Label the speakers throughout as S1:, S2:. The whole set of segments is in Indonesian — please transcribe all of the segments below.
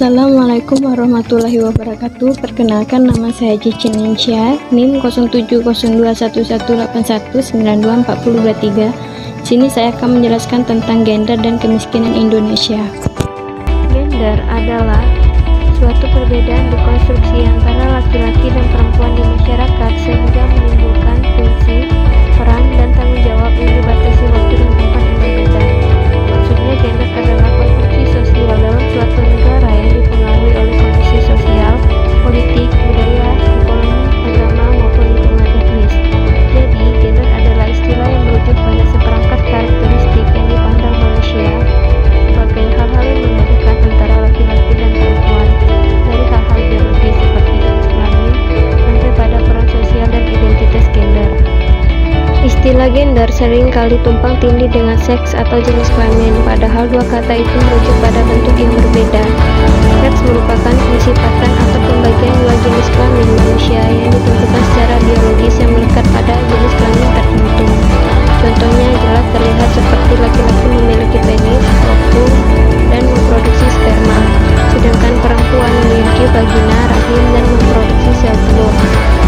S1: Assalamualaikum warahmatullahi wabarakatuh. Perkenalkan, nama saya Cicin Insya, NIM 07021181924023. Sini saya akan menjelaskan tentang gender dan kemiskinan Indonesia. Gender adalah suatu perbedaan di konstruksi antara laki-laki dan perempuan di masyarakat sehingga menimbulkan fungsi, peran, dan tanggung jawab yang dibatasi waktu dan tempat yang berbeda. Maksudnya, gender adalah konstruksi sosial dalam suatu negara yang dipengaruhi oleh kondisi sosial, politik, budaya, ekonomi, agama, maupun lingkungan etnis. Jadi, gender adalah istilah yang merujuk pada seperangkat karakteristik yang dipandang manusia sebagai hal-hal yang membedakan antara laki-laki dan perempuan, dari hal-hal biologi seperti jenis kelamin sampai pada peran sosial dan identitas gender. Istilah gender sering kali tumpang tindih dengan seks atau jenis kelamin, padahal dua kata itu merujuk pada bentuk yang berbeda. Seks merupakan kesifatan atau pembagian dua jenis kelamin manusia yang ditentukan secara biologis yang melekat pada jenis kelamin tertentu. Contohnya jelas terlihat seperti laki-laki memiliki penis, ovum, dan memproduksi sperma, sedangkan perempuan memiliki vagina, rahim, dan memproduksi sel telur.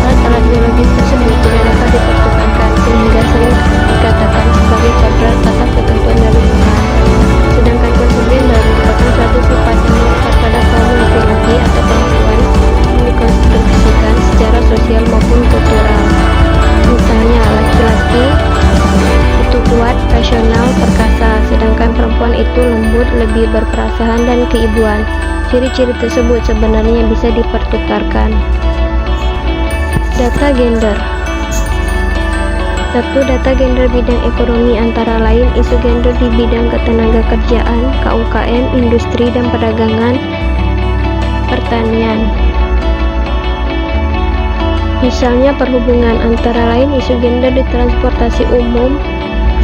S1: Alat-alat biologis tersebut tidak dapat dipertukarkan sehingga sering dikatakan sebagai kodrat atas ketentuan dari Tuhan. Sedangkan konsep gender merupakan suatu sifat yang melekat pada kaum laki-laki atau perempuan yang dikonstruksikan secara sosial maupun kultural. Misalnya, laki-laki itu kuat, rasional, perkasa, sedangkan perempuan itu lembut, lebih berperasaan dan keibuan. Ciri-ciri tersebut sebenarnya bisa dipertukarkan. Data gender. 1. Data gender bidang ekonomi antara lain isu gender di bidang ketenagakerjaan, KUKM, industri dan perdagangan, pertanian. Misalnya perhubungan, antara lain isu gender di transportasi umum,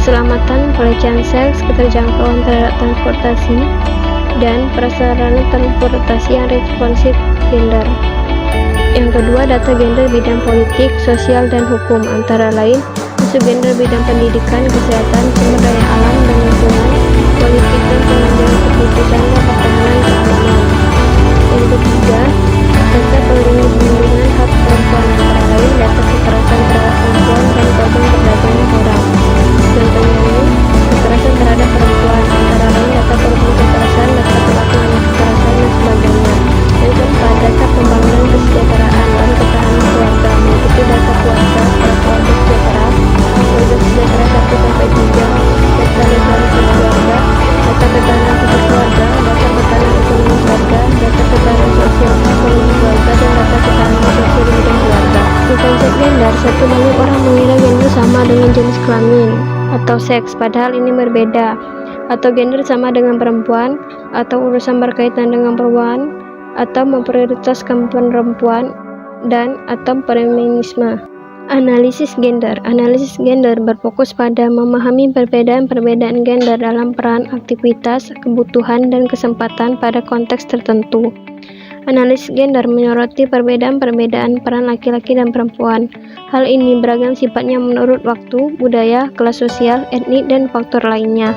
S1: keselamatan, pelecehan seks, keterjangkauan terhadap transportasi, dan prasarana transportasi yang responsif gender. Yang kedua, data gender bidang politik, sosial, dan hukum, antara lain isu gender bidang pendidikan, kesehatan, sumber daya alam dan lingkungan, politik dan pengambilan keputusan, dan pertahanan keamanan. Yang ketiga, data perlindungan hak perempuan, antara lain data kekerasan terhadap perempuan dan korban perdagangan orang. Contohnya ini, kekerasan terhadap perempuan, antara lain data korban kekerasan, data pelaku kekerasan, dan sebagainya. Yang keempat, data pembangunan kesejahteraan dan ketahanan keluarga, mengikuti data keluarga, keluarga sejahtera, keluarga sejahtera 1-3, data netralitas keluarga, data ketahanan fisik keluarga, data ketahanan ekonomi keluarga, data ketahanan sosial ekonomi keluarga, dan data ketahanan sosial di bidang keluarga. Di konsep gender, banyak orang mengira gender sama dengan jenis kelamin atau seks, padahal ini berbeda. Atau gender sama dengan perempuan, atau urusan berkaitan dengan perempuan, atau memprioritaskan perempuan, dan atau feminisme. Analisis gender. Analisis gender berfokus pada memahami perbedaan-perbedaan gender dalam peran, aktivitas, kebutuhan, dan kesempatan pada konteks tertentu. Analisis gender menyoroti perbedaan-perbedaan peran laki-laki dan perempuan. Hal ini beragam sifatnya menurut waktu, budaya, kelas sosial, etnik, dan faktor lainnya.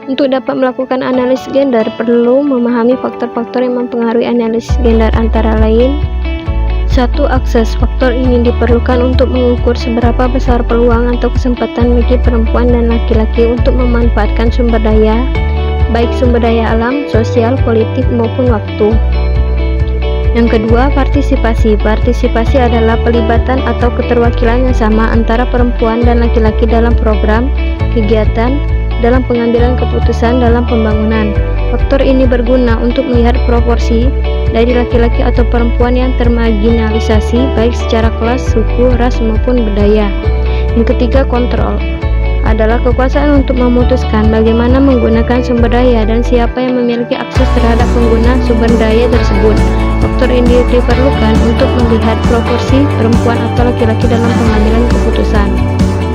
S1: Untuk dapat melakukan analisis gender, perlu memahami faktor-faktor yang mempengaruhi analisis gender, antara lain 1. Akses. Faktor ini diperlukan untuk mengukur seberapa besar peluang atau kesempatan bagi perempuan dan laki-laki untuk memanfaatkan sumber daya, baik sumber daya alam, sosial, politik, maupun waktu. Yang kedua, partisipasi. Partisipasi adalah pelibatan atau keterwakilan yang sama antara perempuan dan laki-laki dalam program, kegiatan, dalam pengambilan keputusan dalam pembangunan. Faktor ini berguna untuk melihat proporsi dari laki-laki atau perempuan yang termarginalisasi baik secara kelas, suku, ras, maupun budaya. Yang ketiga, kontrol. Adalah kekuasaan untuk memutuskan bagaimana menggunakan sumber daya dan siapa yang memiliki akses terhadap pengguna sumber daya tersebut. Faktor ini diperlukan untuk melihat proporsi perempuan atau laki-laki dalam pengambilan keputusan.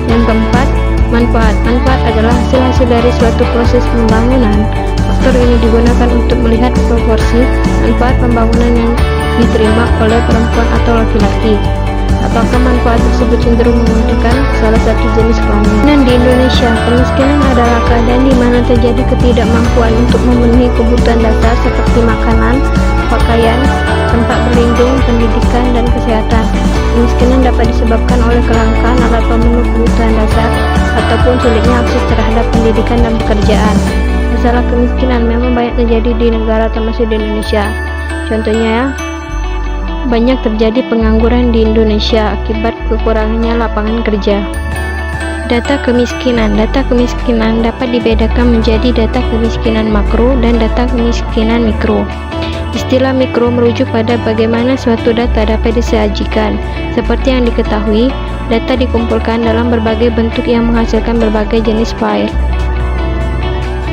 S1: Yang keempat, manfaat. Manfaat adalah hasil-hasil dari suatu proses pembangunan. Faktor ini digunakan untuk melihat proporsi manfaat pembangunan yang diterima oleh perempuan atau laki-laki. apakah manfaat tersebut cenderung menguntungkan salah satu jenis kelamin. Dan di Indonesia, kemiskinan adalah keadaan di mana terjadi ketidakmampuan untuk memenuhi kebutuhan dasar seperti makanan, pakaian, tempat berlindung, pendidikan, dan kesehatan. Kemiskinan dapat disebabkan oleh kelangkaan alat pemenuh kebutuhan dasar ataupun sulitnya akses terhadap pendidikan dan pekerjaan. Masalah kemiskinan memang banyak terjadi di negara termasuk di Indonesia. Contohnya ya, banyak terjadi pengangguran di Indonesia akibat kekurangannya lapangan kerja. Data kemiskinan dapat dibedakan menjadi data kemiskinan makro dan data kemiskinan mikro. Istilah mikro merujuk pada bagaimana suatu data dapat disajikan. Seperti yang diketahui, data dikumpulkan dalam berbagai bentuk yang menghasilkan berbagai jenis file.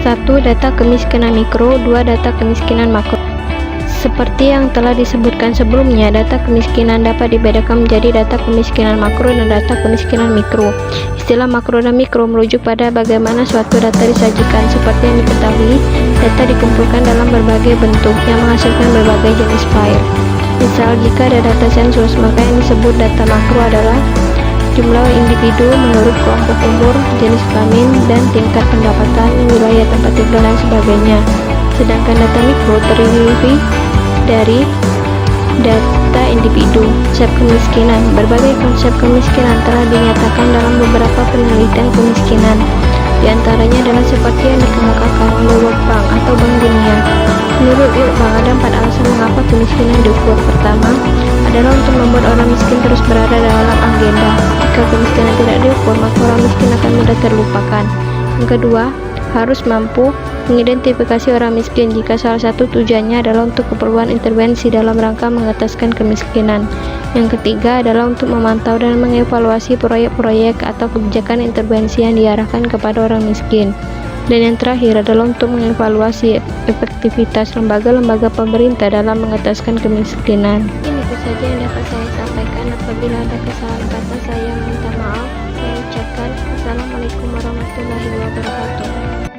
S1: 1. Data kemiskinan mikro. 2. Data kemiskinan makro. Seperti yang telah disebutkan sebelumnya, data kemiskinan dapat dibedakan menjadi data kemiskinan makro dan data kemiskinan mikro. Istilah makro dan mikro merujuk pada bagaimana suatu data disajikan. Seperti yang diketahui, data dikumpulkan dalam berbagai bentuk yang menghasilkan berbagai jenis file. Misal, jika ada data sensus, maka yang disebut data makro adalah jumlah individu menurut kelompok umur, jenis kelamin, dan tingkat pendapatan, wilayah tempat tinggal, dan sebagainya. Sedangkan data mikro terdiri dari data individu. Konsep kemiskinan. Berbagai konsep kemiskinan telah dinyatakan dalam beberapa penelitian kemiskinan. Di antaranya adalah seperti yang dikemukakan oleh World Bank atau Bank Dunia. Menurut World Bank, ada 4 alasan mengapa kemiskinan diukur. Pertama, adalah untuk membuat orang miskin terus berada dalam agenda. Jika kemiskinan tidak diukur, maka orang miskin akan mudah terlupakan. Yang kedua, harus mampu mengidentifikasi orang miskin jika salah satu tujuannya adalah untuk keperluan intervensi dalam rangka mengentaskan kemiskinan. Yang ketiga adalah untuk memantau dan mengevaluasi proyek-proyek atau kebijakan intervensi yang diarahkan kepada orang miskin. Dan yang terakhir adalah untuk mengevaluasi efektivitas lembaga-lembaga pemerintah dalam mengentaskan kemiskinan. Ini itu saja yang dapat saya sampaikan. Apabila ada kesalahan kata, saya minta maaf. Saya ucapkan Assalamualaikum warahmatullahi wabarakatuh.